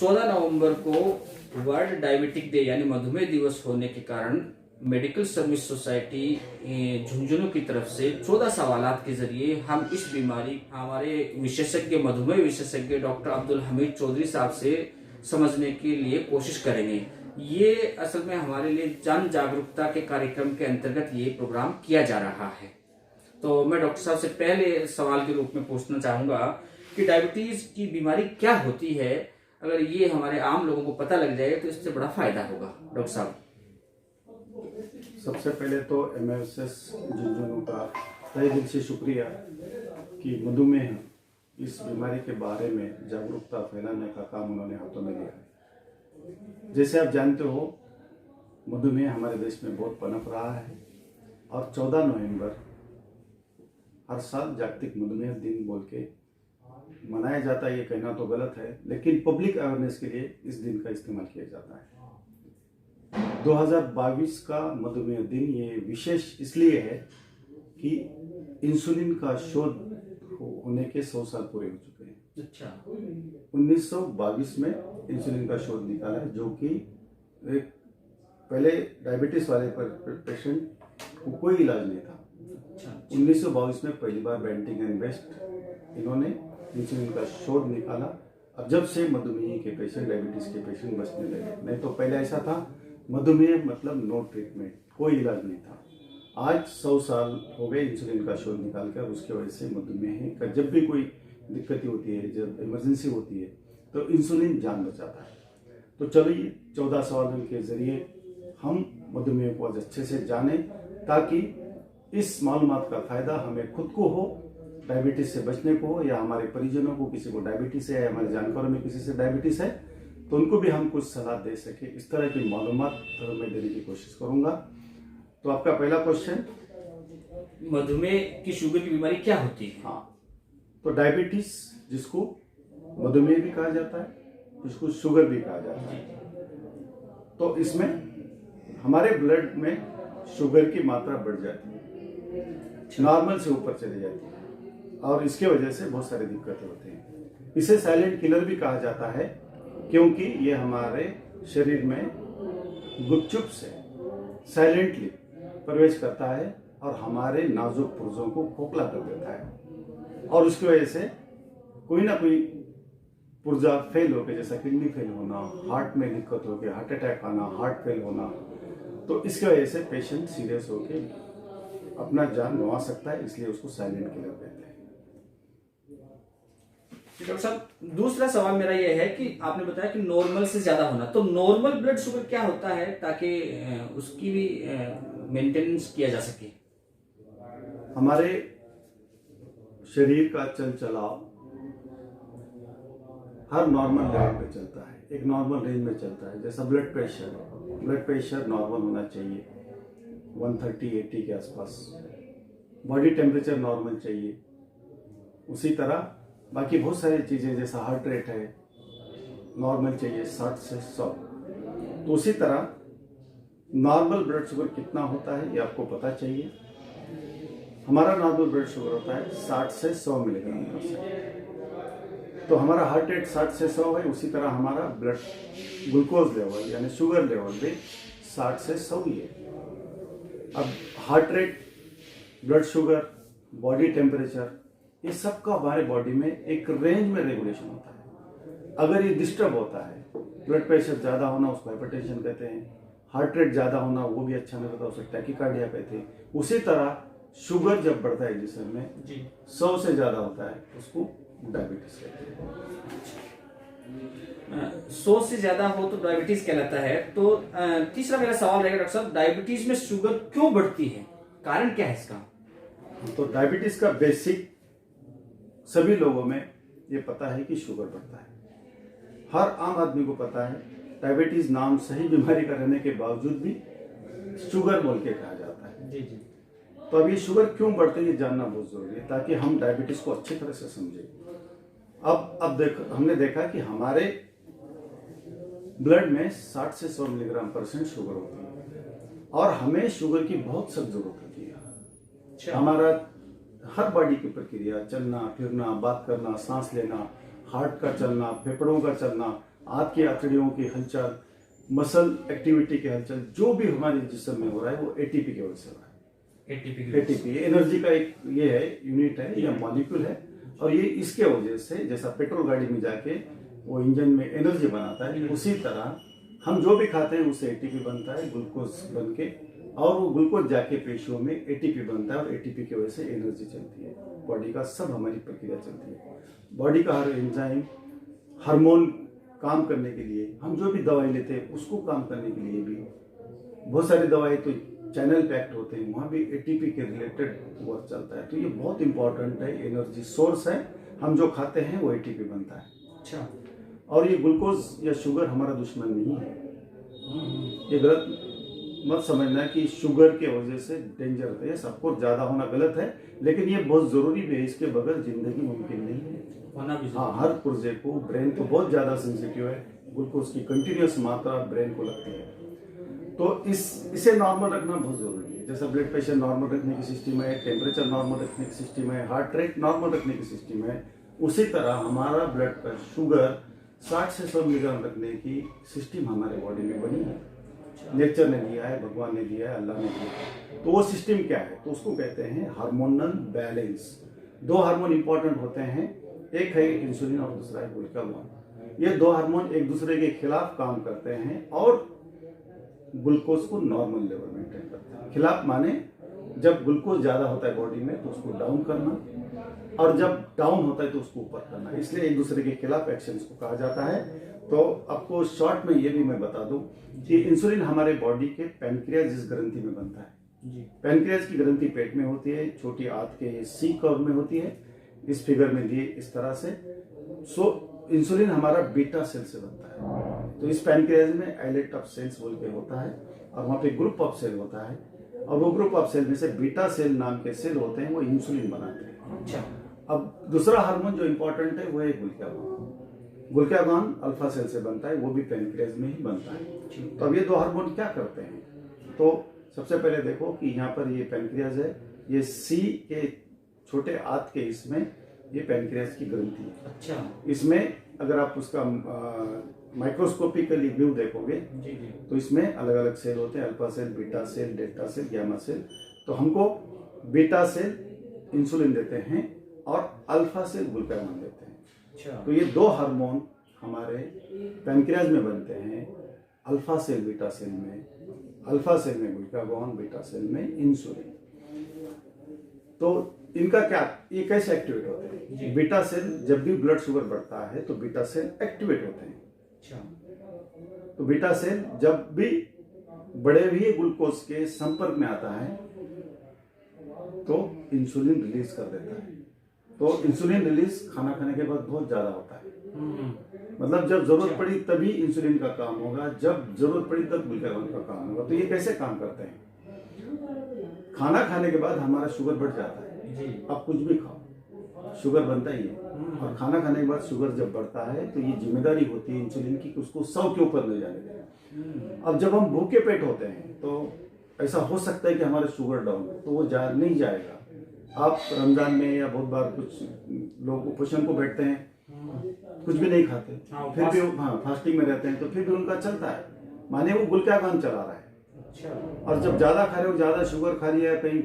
14 नवंबर को world diabetic day यानी मधुमेह दिवस होने के कारण मेडिकल सर्विस सोसाइटी झुंझुनू की तरफ से 14 सवालात के जरिए हम इस बीमारी हमारे विशेषज्ञ मधुमेह विशेषज्ञ डॉक्टर अब्दुल हमीद चौधरी साहब से समझने के लिए कोशिश करेंगे। ये असल में हमारे लिए जन जागरूकता के कार्यक्रम के अंतर्गत ये प्रोग्राम किया जा रहा है। तो मैं डॉक्टर साहब से पहले सवाल के रूप में पूछना चाहूंगा कि डायबिटीज की बीमारी क्या होती है। अगर ये हमारे आम लोगों को पता लग जाए तो इससे बड़ा फायदा होगा। डॉक्टर साहब, सबसे पहले तो MFSS झुंझुनू का तहे दिल से शुक्रिया कि मधुमेह इस बीमारी के बारे में जागरूकता फैलाने का काम उन्होंने हाथों में लिया है। जैसे आप जानते हो, मधुमेह हमारे देश में बहुत पनप रहा है और 14 नवंबर हर साल जागतिक मधुमेह दिन बोल के मनाया जाता है। ये कहना तो गलत है, लेकिन पब्लिक अवेयरनेस के लिए इस दिन का इस्तेमाल किया जाता है। 2022 का मधुमेह दिन ये विशेष इसलिए है कि इंसुलिन का शोध होने के 100 साल पूरे हो चुके हैं। अच्छा। 1922 में इंसुलिन का शोध निकाला है, जो कि एक पहले डायबिटीज वाले पेशेंट को कोई इलाज नहीं था। 1922 में पहली बार बेंटिंग एंड वेस्ट इन्होंने इंसुलिन का शोध निकाला। अब जब से मधुमेह के पेशेंट, डायबिटीज के पेशेंट बचने लगे। नहीं तो पहले ऐसा था, मधुमेह मतलब नो ट्रीटमेंट, कोई इलाज नहीं था। आज 100 साल हो गए इंसुलिन का शोध निकाल कर। उसके वजह से मधुमेह का जब भी कोई दिक्कत होती है, जब इमरजेंसी होती है, तो इंसुलिन जान बचाता है। तो चलिए 14 सवालों के जरिए हम मधुमेह को आज अच्छे से जानें, ताकि इस मालूमात का फायदा हमें खुद को हो, डायबिटीज से बचने को हो, या हमारे परिजनों को किसी को डायबिटीज है, या हमारे जानकारों में किसी से डायबिटीज है, तो उनको भी हम कुछ सलाह दे सके। इस तरह की मालूमात मैं देने की कोशिश करूंगा। तो आपका पहला क्वेश्चन, मधुमेह की शुगर की बीमारी क्या होती है? हाँ, तो डायबिटीज जिसको मधुमेह भी कहा जाता है, जिसको शुगर भी कहा जाता है, तो इसमें हमारे ब्लड में शुगर की मात्रा बढ़ जाती है, नॉर्मल से ऊपर चली जाती है, और इसके वजह से बहुत सारी दिक्कतें होती हैं। इसे साइलेंट किलर भी कहा जाता है, क्योंकि ये हमारे शरीर में गुपचुप से साइलेंटली प्रवेश करता है और हमारे नाजुक पुर्जों को खोखला कर देता है, और उसकी वजह से कोई ना कोई पुर्जा फेल होकर, जैसा किडनी फेल होना, हार्ट में दिक्कत होकर हार्ट अटैक आना, हार्ट फेल होना, तो इसकी वजह से पेशेंट सीरियस होकर अपना जान गंवा सकता है। इसलिए उसको साइलेंट किलर कहते हैं। डॉक्टर साहब, दूसरा सवाल मेरा यह है कि आपने बताया कि नॉर्मल से ज्यादा होना, तो नॉर्मल ब्लड शुगर क्या होता है, ताकि उसकी भी मेंटेनेंस किया जा सके? हमारे शरीर का चल चलाव हर नॉर्मल लेवल पे चलता है, एक नॉर्मल रेंज में चलता है। जैसा ब्लड प्रेशर नॉर्मल होना चाहिए, 130-80 के आसपास। बॉडी टेम्परेचर नॉर्मल चाहिए। उसी तरह बाकी बहुत सारी चीज़ें, जैसा हार्ट रेट है, नॉर्मल चाहिए 60 से 100। तो उसी तरह नॉर्मल ब्लड शुगर कितना होता है ये आपको पता चाहिए। हमारा नॉर्मल ब्लड शुगर होता है 60 से 100 मिलीग्राम पर सेकंड। तो हमारा हार्ट रेट 60 से 100 है, उसी तरह हमारा ब्लड ग्लूकोज लेवल यानी शुगर लेवल भी 60 से 100 ही है। अब heart rate, blood sugar, body temperature, ये सब का हमारे बॉडी में एक रेंज में रेगुलेशन होता है। अगर ये डिस्टर्ब होता है, ब्लड प्रेशर ज़्यादा होना उसको हाइपरटेंशन कहते हैं, हार्ट रेट ज़्यादा होना वो भी अच्छा नहीं होता, उसे टैकीकार्डिया कहते हैं। उसी तरह शुगर जब बढ़ता है जिसम में 100 से ज़्यादा होता है, उसको डायबिटीज कहते हैं। 100 से ज्यादा हो तो डायबिटीज कहलाता है। तो तीसरा मेरा सवाल रहेगा डॉक्टर साहब, डायबिटीज में शुगर क्यों बढ़ती है, कारण क्या है इसका? तो डायबिटीज का बेसिक सभी लोगों में ये पता है कि शुगर बढ़ता है। हर आम आदमी को पता है। डायबिटीज नाम सही बीमारी का रहने के बावजूद भी शुगर बोल के कहा जाता है। जी जी। तो अब ये शुगर क्यों बढ़ते हैं ये जानना बहुत जरूरी है, ताकि हम डायबिटीज को अच्छी तरह से समझें। अब हमने देखा कि हमारे ब्लड में 60 से 100 मिलीग्राम % शुगर होती है, और हमें शुगर की बहुत सख्त जरूरत होती है। हमारा हर बॉडी की प्रक्रिया, चलना फिरना, बात करना, सांस लेना, हार्ट का चलना, फेफड़ों का चलना, आंत की हथेलियों की हलचल, मसल एक्टिविटी की हलचल, जो भी हमारे जिस्म में हो रहा है वो एटीपी की वजह से हो रहा है। एटीपी एनर्जी का एक ये है, यूनिट है या मॉलिक्यूल है, और ये इसके वजह से जैसा पेट्रोल गाड़ी में जाके वो इंजन में एनर्जी बनाता है, उसी तरह हम जो भी खाते हैं उससे एटीपी बनता है, ग्लूकोज बन के, और वो ग्लूकोज जाके पेशियों में एटीपी बनता है, और एटीपी की वजह से एनर्जी चलती है। बॉडी का सब हमारी प्रक्रिया चलती है। बॉडी का हर एंजाइम, हार्मोन काम करने के लिए, हम जो भी दवाई लेते हैं उसको काम करने के लिए भी, बहुत सारी दवाई तो चैनल पैक्ट होते हैं, वहाँ भी एटीपी के रिलेटेड वर्क चलता है। तो ये बहुत इंपॉर्टेंट है, एनर्जी सोर्स है। हम जो खाते हैं वो एटीपी बनता है। अच्छा। और ये ग्लूकोज या शुगर हमारा दुश्मन नहीं है। ये गलत मत समझना कि शुगर के वजह से डेंजर होता है। सबको ज्यादा होना गलत है, लेकिन ये बहुत जरूरी भी है। इसके बगैर जिंदगी मुमकिन नहीं है। होना भी हाँ, हर पुर्जे को, ब्रेन तो बहुत ज्यादा सेंसिटिव है, ग्लूकोज की कंटिन्यूस मात्रा ब्रेन को लगती है। तो इसे नॉर्मल रखना बहुत जरूरी है। जैसा ब्लड प्रेशर नॉर्मल रखने की सिस्टम है, टेम्परेचर नॉर्मल रखने की सिस्टम है, हार्ट रेट नॉर्मल रखने की सिस्टम है, उसी तरह हमारा ब्लड का शुगर 60 से 100 मिलीग्राम रखने की सिस्टम हमारे बॉडी में बनी है। नेचर ने दिया है, भगवान ने दिया है, अल्लाह ने दिया है। तो वो सिस्टम क्या है? तो उसको कहते हैं हार्मोनल बैलेंस। दो हार्मोन इंपॉर्टेंट होते हैं, एक है इंसुलिन और दूसरा है ग्लूकागॉन। ये दो हार्मोन एक दूसरे के खिलाफ काम करते हैं और ग्लूकोज को नॉर्मल लेवल मेंटेन करते हैं। खिलाफ माने जब ग्लूकोज ज्यादा होता है बॉडी में तो उसको डाउन करना, और जब डाउन होता है तो उसको ऊपर करना। इसलिए एक दूसरे के खिलाफ एक्शन को कहा जाता है। तो आपको शॉर्ट में ये भी मैं बता दूं कि इंसुलिन हमारे बॉडी के पैनक्रियाज जिस ग्रंथि में बनता है। पैनक्रियाज की ग्रंथि पेट में होती है, छोटी आंत के सी कर्व में होती है, इस फिगर में दिए इस तरह से। सो इंसुलिन हमारा बीटा सेल से बनता है। तो इस पैनक्रियाज में आइलेट ऑफ सेल्स बोल के होता है, और वहाँ पे ग्रुप ऑफ सेल होता है, और वो ग्रुप ऑफ सेल में से बीटा सेल नाम के सेल होते हैं, वो इंसुलिन बनाते हैं। अच्छा। अब दूसरा हार्मोन जो इंपॉर्टेंट है वो है ग्लूकागॉन। ग्लूकागॉन अल्फा सेल से बनता है, वो भी पैनक्रियाज में ही बनता है। तो अब ये दो हार्मोन क्या करते हैं? तो सबसे पहले देखो कि यहाँ पर ये पैनक्रियाज है, ये सी के छोटे आंत के इसमें ये पैनक्रियाज की ग्रंथि है। अच्छा। इसमें अगर आप उसका माइक्रोस्कोपिकली व्यू देखोगे तो इसमें अलग अलग सेल होते हैं, alpha cell, beta cell, delta cell, gamma cell. तो हमको बीटा सेल इंसुलिन देते हैं और अल्फा सेल ग्लूकागॉन देते हैं। अच्छा। तो ये दो हार्मोन हमारे पैनक्रियाज में बनते हैं, अल्फा सेल बीटा सेल में, अल्फा सेल में ग्लूकागॉन, बीटा सेल में इंसुलिन। तो इनका क्या, ये कैसे एक्टिवेट होते हैं? बीटा सेल जब भी ब्लड शुगर बढ़ता है तो बीटा सेल एक्टिवेट होते हैं। अच्छा। तो बीटा सेल जब भी बड़े हुए ग्लूकोज के संपर्क में आता है तो इंसुलिन रिलीज कर देता है। तो इंसुलिन रिलीज खाना खाने के बाद बहुत ज्यादा होता है। मतलब जब जरूरत पड़ी तभी इंसुलिन का काम होगा, जब जरूरत पड़ी तब ग्लूकागॉन का काम होगा। तो ये कैसे काम करते हैं? खाना खाने के बाद हमारा शुगर बढ़ जाता है। आप कुछ भी खाओ, शुगर बनता ही है, और खाना खाने के बाद शुगर जब बढ़ता है तो ये जिम्मेदारी होती है इंसुलिन की कि उसको 100 के ऊपर ले जाने दें। अब जब हम भूखे पेट होते हैं तो ऐसा हो सकता है कि हमारा शुगर डाउन हो, तो वो नहीं जाएगा। आप रमजान में या बहुत बार कुछ लोग उपोषण को बैठते हैं, कुछ भी नहीं खाते, फिर भी फास्टिंग में रहते हैं, तो फिर भी उनका चलता है, माने वो ग्लूकागॉन चला रहा है। अच्छा। और जब ज्यादा खा रहे हो, ज्यादा शुगर खा लिया, कहीं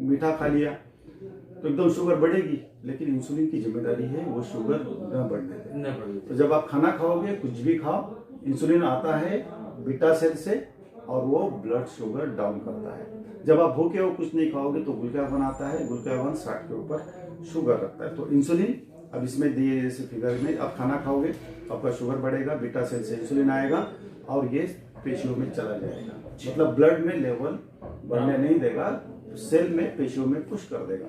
मीठा खा लिया, तो एकदम शुगर बढ़ेगी, लेकिन इंसुलिन की जिम्मेदारी है वो शुगर न बढ़ने दे। तो जब आप खाना खाओगे, कुछ भी खाओ, इंसुलिन आता है बीटा सेल से और वो ब्लड शुगर डाउन करता है। जब आप भूखे हो, कुछ नहीं खाओगे, तो ग्लूकागॉन आता है, ग्लूकागॉन 60 के ऊपर शुगर रखता है। तो इंसुलिन अब इसमें दिए जैसे फिगर में, आप खाना खाओगे तो आपका शुगर बढ़ेगा, बीटा सेल से इंसुलिन आएगा और ये पेशियों में चला जाएगा। मतलब ब्लड में लेवल बढ़ने नहीं देगा, सेल में, पेशियों में पुश कर देगा।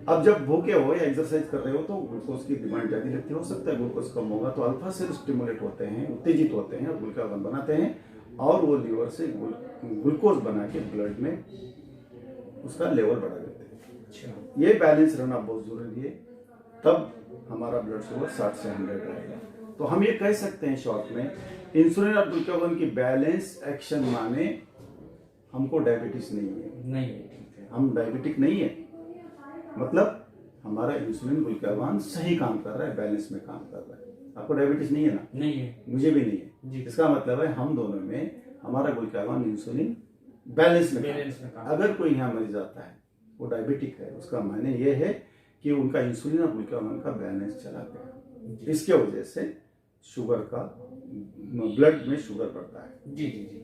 अब जब भूखे हो या एक्सरसाइज कर रहे हो तो ग्लूकोज की डिमांड ज्यादा लगती है, हो सकता है ग्लूकोज कम होगा, तो अल्फा सेल स्टिमुलेट होते हैं, उत्तेजित होते हैं और ग्लूकागॉन बनाते हैं, और वो लीवर से ग्लूकोज बना के ब्लड में उसका लेवल बढ़ा देते हैं। अच्छा। ये बैलेंस रहना बहुत जरूरी है, तब हमारा ब्लड शुगर 60 से 100 रहेगा। तो हम ये कह सकते हैं शॉर्ट में, इंसुलिन और ग्लूकागॉन की बैलेंस एक्शन माने हमको डायबिटीज नहीं है, हम डायबिटिक नहीं है, मतलब हमारा इंसुलिन ग्लूकागॉन सही काम कर रहा है, बैलेंस में काम कर रहा है। आपको डायबिटीज नहीं है ना? नहीं है मुझे भी नहीं है। जी। इसका मतलब है हम दोनों में हमारा ग्लूकागॉन इंसुलिन बैलेंस में काम। अगर कोई यहाँ मरीज आता है वो डायबिटिक है, उसका मायने ये है कि उनका इंसुलिन और ग्लूकागॉन का बैलेंस चला गया। इसके वजह से शुगर का ब्लड में शुगर बढ़ता है। जी जी जी।